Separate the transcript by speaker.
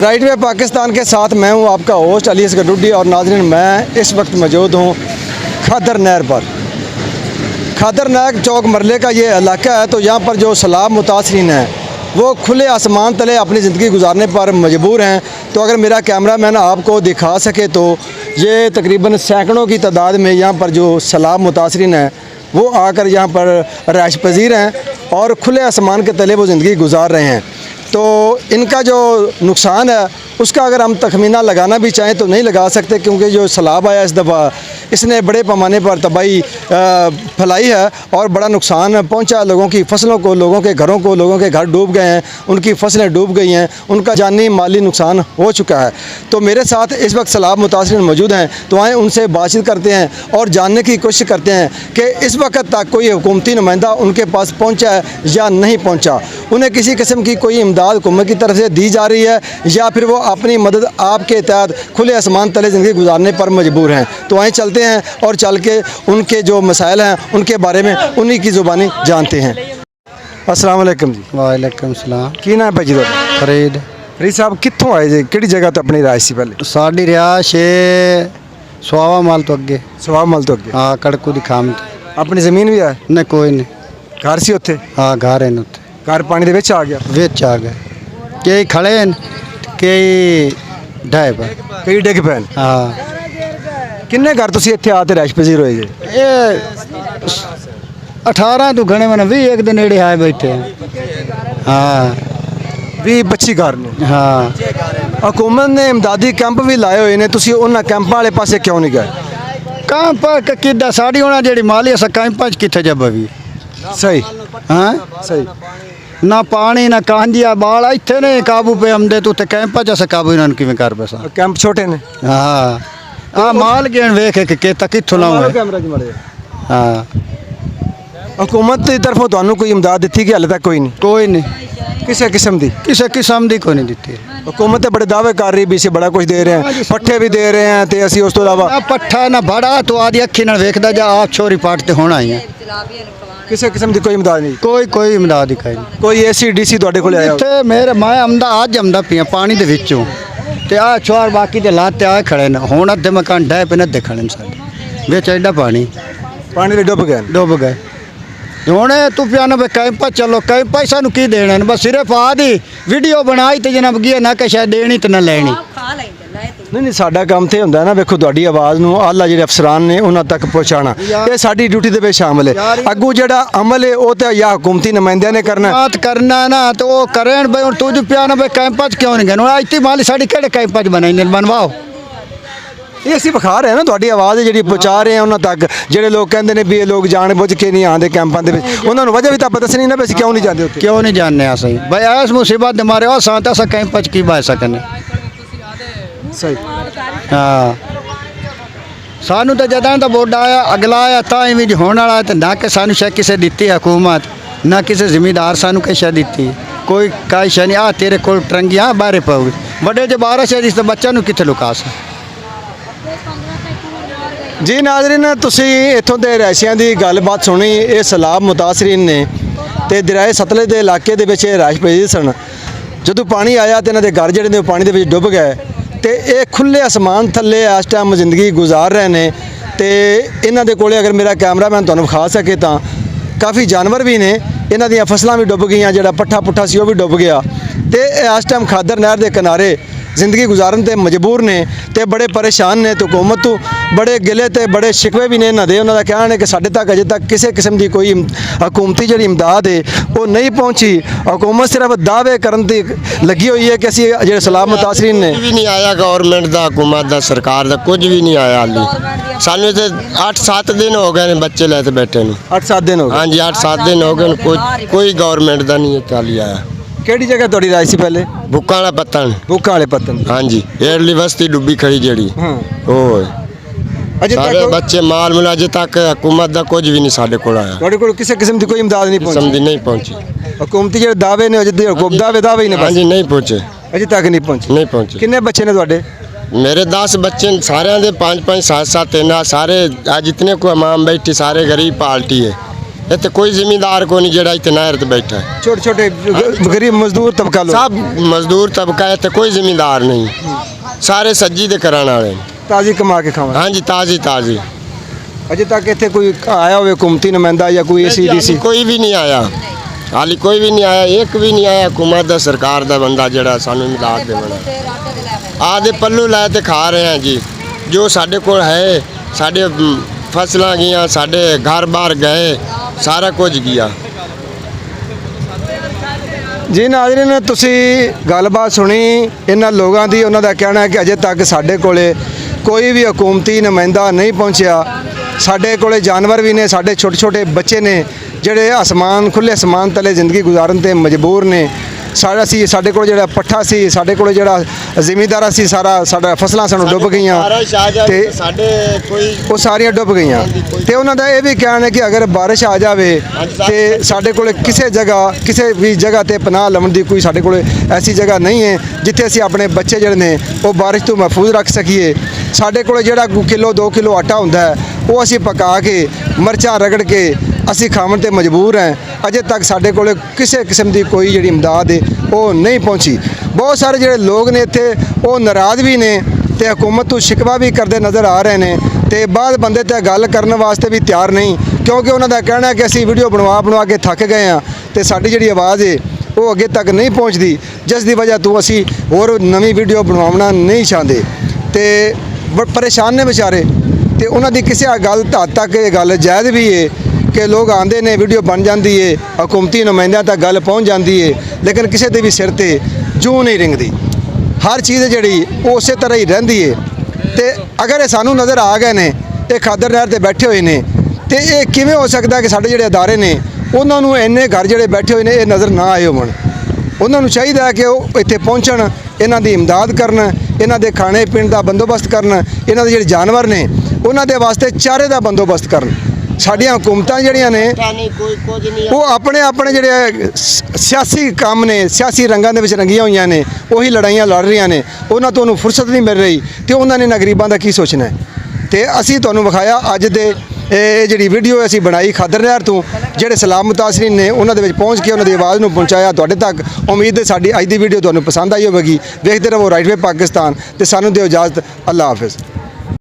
Speaker 1: Right way Pakistan के साथ मैं हूं आपका होस्ट अली असगर डुड्डी। और नाज़रीन, मैं इस वक्त मौजूद हूं खादर नहर पर। खादर नहर चौक मरले का ये इलाका है। तो यहाँ पर जो सैलाब मुतासरीन हैं वो खुले आसमान तले अपनी ज़िंदगी गुजारने पर मजबूर हैं। तो अगर मेरा कैमरामैन आपको दिखा सके तो ये तकरीबन सैकड़ों की तादाद में यहाँ पर जो सैलाब मुतासरीन हैं वो आकर यहाँ पर रहाइश पजीर हैं और खुले आसमान के तले वो ज़िंदगी गुजार रहे हैं। तो इनका जो नुकसान है उसका अगर हम तखमीना लगाना भी चाहें तो नहीं लगा सकते, क्योंकि जो सैलाब आया इस दफ़ा इसने बड़े पैमाने पर तबाही फैलाई है और बड़ा नुकसान पहुंचा लोगों की फसलों को, लोगों के घरों को। लोगों के घर डूब गए हैं, उनकी फसलें डूब गई हैं, उनका जानी माली नुकसान हो चुका है। तो मेरे साथ इस वक्त सैलाब मुतासरीन मौजूद हैं। तो आएँ उनसे बातचीत करते हैं और जानने की कोशिश करते हैं कि इस वक्त तक कोई हुकूमती नुमाइंदा उनके पास पहुँचा है या नहीं पहुँचा, उन्हें किसी किस्म की कोई इमदाद हुकूमत की तरफ से दी जा रही है या फिर वो अपनी मदद आपके तहत खुले आसमान तले ज़िंदगी गुजारने पर मजबूर हैं। तो आइए चलते हैं और चल के उनके जो मसाइल हैं उनके बारे में उन्हीं की ज़ुबानी जानते हैं। अस्सलाम वालेकुम जी।
Speaker 2: वालेकुम सलाम।
Speaker 1: की नाम है जी ਤੁਹਾਡਾ?
Speaker 2: फरीद।
Speaker 1: फरीद साहब कित्थों आए जी, किहड़ी जगह तो अपनी राइश सी पहले?
Speaker 2: साड़ी रिहाश है सुहावा माल तो अगे।
Speaker 1: सवाब मल तो अगे।
Speaker 2: हाँ कड़कू दी खाम
Speaker 1: अपनी ज़मीन भी है?
Speaker 2: नहीं कोई नहीं।
Speaker 1: घर सी उत्थे?
Speaker 2: हाँ घर है उत्थे।
Speaker 1: घर पानी दे विच आ गया?
Speaker 2: विच आ गए, कई खड़े हैं कई ढाए पर।
Speaker 1: कई डिग पैन?
Speaker 2: हाँ
Speaker 1: किन्ने घर तुसीं इत्थे आ ते रहाइश पजीर होए जी?
Speaker 2: ये 18 तो घने मैंने 20 एक दिन नेड़े आए बैठे हैं। हाँ
Speaker 1: 20-25 घर ने।
Speaker 2: हाँ
Speaker 1: हुकूमत ने इमदादी कैंप भी लाए हुए ने, तुसीं उन्हां कैंपां वाले पासे क्यों नहीं गए?
Speaker 2: काम पर किदा साड़ी होना जेड़ी माली अस काम पाँच किथे जब भी।
Speaker 1: सही।
Speaker 2: हाँ
Speaker 1: सही।
Speaker 2: ना पानी ना कांजिया बाल इतने ने काबू पे आमदे तो कैंप च काबू इन्होंने किवें कर पैसा।
Speaker 1: कैंप छोटे ने?
Speaker 2: हाँ आ माल गेन वेख के कित्थों लाऊं।
Speaker 1: कैमरा जी मारे।
Speaker 2: हाँ
Speaker 1: हुकूमत की तरफों तुहानू कोई इमदाद दी कि हाले तक कोई नहीं?
Speaker 2: कोई नहीं
Speaker 1: किसी किस्म की?
Speaker 2: किसी किस्म की कोई नहीं दी।
Speaker 1: हुकूमत बड़े दावे कर रही भी सी, बड़ा कुछ दे रहे हैं, पट्ठे भी दे रहे हैं ते असी उस तो इलावा
Speaker 2: ना पट्ठा ना बड़ा तो आदि अखी नाल वेखदा जा आप छोरी पाट ते होना ही है।
Speaker 1: किसी किस्म की कोई इमदाद नहीं?
Speaker 2: कोई इमदाद दिखाई नहीं।
Speaker 1: कोई एसी डीसी तुहाडे कोल आया?
Speaker 2: इत्थे मेरे मैं आमदा आज आमदा पिया पानी दे विचों ते आ छोर बाकी दे लाते आ खड़े न हुण अद्धे मकान ढाए पे न देखण साडे विच एडा पानी
Speaker 1: दे डुब गए।
Speaker 2: हुण तू पिया न कैंपा चलो कैंपा सानू की देना बस सिर्फ आदि वीडियो बनाई ते जनाब गिया ना कि शायद देनी ते ना लेनी।
Speaker 1: नहीं साडा काम ते हुंदा ना, वेखो तुहाडी आवाज़ नूं आला जिहड़े अफसरान ने उन्हां तक पहुँचाना, ये साडी ड्यूटी दे विच शामिल है। अग्गू जिहड़ा अमल है वो तो या हुकूमती नुमाइंदियां ने करना
Speaker 2: बात करना ना तो वो करें भाई। तू जो पिया ना भाई कैंपा क्यों नहीं गए इतनी माली साड़ी केड़े कैंपा बनाई बनवाओ।
Speaker 1: ये असीं विखा रहे हैं ना, तुहाडी आवाज़ जिहड़ी पहुँचा रहे हैं उन्हां तक। जिहड़े लोग कहंदे ने भी ये लोग जान बुझ के नहीं आते कैंपां दे विच, उन्हां नूं वजह भी तां पता दसनी ना भी असीं क्यों नहीं जांदे उत्थे।
Speaker 2: क्यों नहीं जानने सही भाई इस मुसीबत दे मारे और सांता सा कैंपा की बह सकने।
Speaker 1: सही।
Speaker 2: हाँ सानू तो जदा तो बोर्ड आया अगला आया ताई भी होने वाला है तो ना कि सानू शायद किसे दी हुकूमत ना किसी जिम्मेदार सानू कैसा दी कोई काई शा नहीं। आ तेरे को टरंगियाँ बाहर पाओगे बड़े जो 12 से जिस बच्चा कितने लुका सा।
Speaker 1: जी नाज़रीन, तुसीं इत्थों दे रहायशियां दी गलबात सुनी। ये सैलाब मुतासरीन ने ते दरियाए सतलुज दे इलाके दे विच रहाइश पजीर सन। जदों पानी आया तो इन्हां दे घर जिहड़े ने पानी दे विच डुब गए ते ये खुले आसमान थल्ले इस टाइम ज़िंदगी गुजार रहे हैं। तो इन्हां दे कोले अगर मेरा कैमरामैन तुहानूं विखा सके तो काफ़ी जानवर भी ने, इन्हां दियां फसलां भी डुब गई, जिहड़ा पट्ठा पुट्ठा सी वो भी डुब गया। तो इस टाइम खादर नहर के किनारे जिंदगी गुजारन ते मजबूर ने ते बड़े परेशान ने। तो हुकूमत तो बड़े गिले ते बड़े शिकवे भी ने इन्हां दे। उन्हां दा कहना है कि साडे तक अजे तक किसी किस्म की कोई हुकूमती जिहड़ी इमदाद है वो नहीं पहुँची। हुकूमत सिर्फ दावे करन ते लगी हुई है कि असीं जिहड़े सैलाब मुतासरीन ने
Speaker 3: भी नहीं आया, गवर्नमेंट का हुकूमत का सरकार का कुछ भी नहीं आया हाली। सानू तो 8-7 दिन हो गए बच्चे लेते बैठे नूं।
Speaker 1: 8-7 दिन हो गए?
Speaker 3: हाँ जी 8-7 दिन हो गए, कोई गवर्नमेंट का नहीं चाली आया।
Speaker 1: केड़ी जगह तुहाडी राय सी पहले?
Speaker 3: बुक्कां वाला पत्तन।
Speaker 1: बुक्कां वाले पत्तन?
Speaker 3: हाँ जी एयरली बस्ती डुब्बी खड़ी जड़ी।
Speaker 1: अजे
Speaker 3: सारे बच्चे माल मुल अजे तक हुकूमत का कुछ भी नहीं साडे कोल आया।
Speaker 1: तुहाडे कोल किसी किस्म की कोई इमदाद नहीं पहुंची?
Speaker 3: समझी नहीं पहुंची।
Speaker 1: हुकूमती जिहड़े दावे ने अजे दावे ही ने?
Speaker 3: हाँ जी नहीं पहुँचे,
Speaker 1: अजे तक नहीं पहुंचे।
Speaker 3: नहीं पहुँचे।
Speaker 1: किन्ने बच्चे ने तुहाडे?
Speaker 3: मेरे 10 बच्चे सारे दे 5-5 7-7 सारे आज जितने को इमाम बैठी सारे गरीब पार्टी है। ਇੱਥੇ ਕੋਈ ਜ਼ਿਮੀਂਦਾਰ ਕੋ ਨਹੀਂ ਜਿਹੜਾ ਇੱਥੇ ਨਹਿਰ ਤੇ ਬੈਠਾ ਹੈ।
Speaker 1: छोटे छोटे गरीब मजदूर तबका लोग
Speaker 3: ਸਭ ਮਜ਼ਦੂਰ ਤਬਕਾ ਹੈ, ਇੱਥੇ ਕੋਈ ਜ਼ਿਮੀਂਦਾਰ ਨਹੀਂ, ਸਾਰੇ ਸੱਜੀ ਦੇ ਕਰਨ ਵਾਲੇ ਨੇ।
Speaker 1: ताजी कमा के खावा।
Speaker 3: ਹਾਂਜੀ ਤਾਜ਼ੀ ਤਾਜ਼ੀ।
Speaker 1: अजे तक इतने कोई आया हुए हुकूमती नुमाइंदा या कोई ACDC
Speaker 3: ਕੋਈ ਵੀ ਨਹੀਂ ਆਇਆ, ਹਾਲੀ ਕੋਈ ਵੀ ਨਹੀਂ ਆਇਆ, ਇੱਕ ਵੀ ਨਹੀਂ ਆਇਆ हुकूमत ਦਾ ਸਰਕਾਰ ਦਾ ਬੰਦਾ ਜਿਹੜਾ ਸਾਨੂੰ ਇਮਦਾਦ ਦੇਵਣਾ। ਆਦੇ ਪੱਲੂ ਲੈ ਤੇ ਖਾ ਰਹੇ ਹਾਂ ਜੀ, ਜੋ ਸਾਡੇ ਕੋਲ ਹੈ, ਸਾਡੇ ਫਸਲਾਂ ਗਈਆਂ, ਸਾਡੇ ਘਰ ਬਾਰ ਗਏ, ਸਾਰਾ ਕੁਝ ਗਿਆ।
Speaker 1: ਜੀ ਨਾਜ਼ਰੀਨ, ਤੁਸੀਂ ਗੱਲਬਾਤ ਸੁਣੀ ਇਹਨਾਂ ਲੋਕਾਂ ਦੀ। ਉਹਨਾਂ ਦਾ ਕਹਿਣਾ ਹੈ ਕਿ ਅਜੇ ਤੱਕ ਸਾਡੇ ਕੋਲੇ ਕੋਈ ਵੀ ਹਕੂਮਤੀ ਨੁਮਾਇੰਦਾ ਨਹੀਂ ਪਹੁੰਚਿਆ। ਸਾਡੇ ਕੋਲੇ ਜਾਨਵਰ ਵੀ ਨੇ, ਸਾਡੇ ਛੋਟੇ ਛੋਟੇ ਬੱਚੇ ਨੇ ਜਿਹੜੇ ਅਸਮਾਨ ਖੁੱਲੇ ਅਸਮਾਨ ਤਲੇ ਜ਼ਿੰਦਗੀ ਗੁਜ਼ਾਰਨ ਤੇ ਮਜਬੂਰ ਨੇ। ਸਾਡੇ ਕੋਲ ਜਿਹੜਾ ਪੱਠਾ ਸੀ, ਸਾਡੇ ਕੋਲ ਜਿਹੜਾ ਜ਼ਿਮੀਂਦਾਰਾ ਸੀ, ਸਾਡਾ ਫਸਲਾਂ ਸਾਨੂੰ ਡੁੱਬ ਗਈਆਂ ਤੇ
Speaker 3: ਸਾਡੇ ਕੋਈ
Speaker 1: ਉਹ ਸਾਰੀਆਂ ਡੁੱਬ ਗਈਆਂ। ਤੇ ਉਹਨਾਂ ਦਾ ਇਹ ਵੀ ਕਹਿਣਾ ਹੈ ਕਿ ਅਗਰ ਬਾਰਿਸ਼ ਆ ਜਾਵੇ ਤੇ ਸਾਡੇ ਕੋਲ ਕਿਸੇ ਵੀ ਜਗ੍ਹਾ ਤੇ ਪਨਾਹ ਲਵਣ ਦੀ ਕੋਈ ਸਾਡੇ ਕੋਲ ਐਸੀ ਜਗ੍ਹਾ ਨਹੀਂ ਹੈ ਜਿੱਥੇ ਅਸੀਂ ਆਪਣੇ ਬੱਚੇ ਜਿਹੜੇ ਨੇ ਉਹ ਬਾਰਿਸ਼ ਤੋਂ ਮਹਿਫੂਜ਼ ਰੱਖ ਸਕੀਏ। ਸਾਡੇ ਕੋਲ ਜਿਹੜਾ ਕਿਲੋ 2 ਕਿਲੋ ਆਟਾ ਹੁੰਦਾ ਹੈ ਉਹ ਅਸੀਂ ਪਕਾ ਕੇ ਮਿਰਚਾਂ ਰਗੜ ਕੇ ਅਸੀਂ ਖਾਣ ਤੇ ਮਜਬੂਰ ਹਾਂ। ਅਜੇ ਤੱਕ ਸਾਡੇ ਕੋਲ ਕਿਸੇ ਕਿਸਮ ਦੀ ਕੋਈ ਜਿਹੜੀ ਇਮਦਾਦ ਹੈ ਉਹ ਨਹੀਂ ਪਹੁੰਚੀ। ਬਹੁਤ ਸਾਰੇ ਜਿਹੜੇ ਲੋਕ ਨੇ ਇੱਥੇ ਉਹ ਨਾਰਾਜ਼ ਵੀ ਨੇ ਤੇ ਹਕੂਮਤ ਤੋਂ ਸ਼ਿਕਵਾ ਵੀ ਕਰਦੇ ਨਜ਼ਰ ਆ ਰਹੇ ਨੇ ਤੇ ਬਾਅਦ ਬੰਦੇ ਤੇ ਗੱਲ ਕਰਨ ਵਾਸਤੇ ਵੀ ਤਿਆਰ ਨਹੀਂ, ਕਿਉਂਕਿ ਉਹਨਾਂ ਦਾ ਕਹਿਣਾ ਹੈ ਕਿ ਅਸੀਂ ਵੀਡੀਓ ਬਣਵਾ ਕੇ ਥੱਕ ਗਏ ਹਾਂ ਤੇ ਸਾਡੀ ਜਿਹੜੀ ਆਵਾਜ਼ ਹੈ ਉਹ ਅੱਗੇ ਤੱਕ ਨਹੀਂ ਪਹੁੰਚਦੀ, ਜਿਸ ਦੀ ਵਜ੍ਹਾ ਤੋਂ ਅਸੀਂ ਹੋਰ ਨਵੀਂ ਵੀਡੀਓ ਬਣਵਾਉਣਾ ਨਹੀਂ ਚਾਹੁੰਦੇ ਤੇ ਪਰੇਸ਼ਾਨ ਨੇ ਵਿਚਾਰੇ। ਤੇ ਉਹਨਾਂ ਦੀ ਕਿਸੇ ਗੱਲ ਹੱਦ ਤੱਕ ਇਹ ਗੱਲ ਜਾਇਜ਼ ਵੀ ਹੈ ਕਿ ਲੋਕ ਆਉਂਦੇ ਨੇ, ਵੀਡੀਓ ਬਣ ਜਾਂਦੀ ਹੈ, ਹਕੂਮਤੀ ਨੁਮਾਇੰਦਿਆਂ ਤੱਕ ਗੱਲ ਪਹੁੰਚ ਜਾਂਦੀ ਹੈ, ਲੇਕਿਨ ਕਿਸੇ ਦੇ ਵੀ ਸਿਰ ਤੇ ਜੂੰ ਨਹੀਂ ਰਿੰਗਦੀ। ਹਰ ਚੀਜ਼ ਜਿਹੜੀ ਉਹ ਉਸੇ ਤਰ੍ਹਾਂ ਹੀ ਰਹਿੰਦੀ ਹੈ। ਤੇ ਅਗਰ ਇਹ ਸਾਨੂੰ ਨਜ਼ਰ ਆ ਗਏ ਨੇ, ਇਹ ਖਾਦਰ ਨਹਿਰ ਤੇ ਬੈਠੇ ਹੋਏ ਨੇ, ਤੇ ਇਹ ਕਿਵੇਂ ਹੋ ਸਕਦਾ ਕਿ ਸਾਡੇ ਜਿਹੜੇ ਅਦਾਰੇ ਨੇ ਉਹਨਾਂ ਨੂੰ ਇੰਨੇ ਘਰ ਜਿਹੜੇ ਬੈਠੇ ਹੋਏ ਨੇ ਇਹ ਨਜ਼ਰ ਨਾ ਆਏ ਹੋਣ। ਉਹਨਾਂ ਨੂੰ ਚਾਹੀਦਾ ਹੈ ਕਿ ਉਹ ਇੱਥੇ ਪਹੁੰਚਣ, ਇਹਨਾਂ ਦੀ ਇਮਦਾਦ ਕਰਨ, ਇਹਨਾਂ ਦੇ ਖਾਣੇ ਪੀਣ ਦਾ ਬੰਦੋਬਸਤ ਕਰਨ, ਇਹਨਾਂ ਦੇ ਜਿਹੜੇ ਜਾਨਵਰ ਨੇ ਉਹਨਾਂ ਦੇ ਵਾਸਤੇ ਚਾਰੇ ਦਾ ਬੰਦੋਬਸਤ ਕਰਨ। ਸਾਡੀਆਂ ਹਕੂਮਤਾਂ ਜਿਹੜੀਆਂ ਨੇ ਉਹ ਆਪਣੇ ਜਿਹੜੇ ਸਿਆਸੀ ਕੰਮ ਨੇ, ਸਿਆਸੀ ਰੰਗਾਂ ਦੇ ਵਿੱਚ ਰੰਗੀਆਂ ਹੋਈਆਂ ਨੇ, ਉਹੀ ਲੜਾਈਆਂ ਲੜ ਰਹੀਆਂ ਨੇ, ਉਹਨਾਂ ਤੋਂ ਉਹਨੂੰ ਫੁਰਸਤ ਨਹੀਂ ਮਿਲ ਰਹੀ ਤੇ ਉਹਨਾਂ ਨੇ ਨਾ ਗਰੀਬਾਂ ਦਾ ਕੀ ਸੋਚਣਾ ਹੈ। ਤੇ ਅਸੀਂ ਤੁਹਾਨੂੰ ਵਿਖਾਇਆ ਅੱਜ ਦੇ ਇਹ ਜਿਹੜੀ ਵੀਡੀਓ ਅਸੀਂ ਬਣਾਈ ਖਾਦਰ ਨਹਿਰ ਤੋਂ, ਜਿਹੜੇ ਸਲਾਮ ਮੁਤਾਸਰੀਨ ਨੇ ਉਹਨਾਂ ਦੇ ਵਿੱਚ ਪਹੁੰਚ ਕੇ ਉਹਨਾਂ ਦੀ ਆਵਾਜ਼ ਨੂੰ ਪਹੁੰਚਾਇਆ ਤੁਹਾਡੇ ਤੱਕ। ਉਮੀਦ ਹੈ ਸਾਡੀ ਅੱਜ ਦੀ ਵੀਡੀਓ ਤੁਹਾਨੂੰ ਪਸੰਦ ਆਈ ਹੋਵੇਗੀ। ਵੇਖਦੇ ਰਹੋ ਰਾਈਟ ਵੇ ਪਾਕਿਸਤਾਨ ਤੇ ਸਾਨੂੰ ਦਿਓ ਇਜਾਜ਼ਤ। ਅੱਲਾ ਹਾਫਿਜ਼।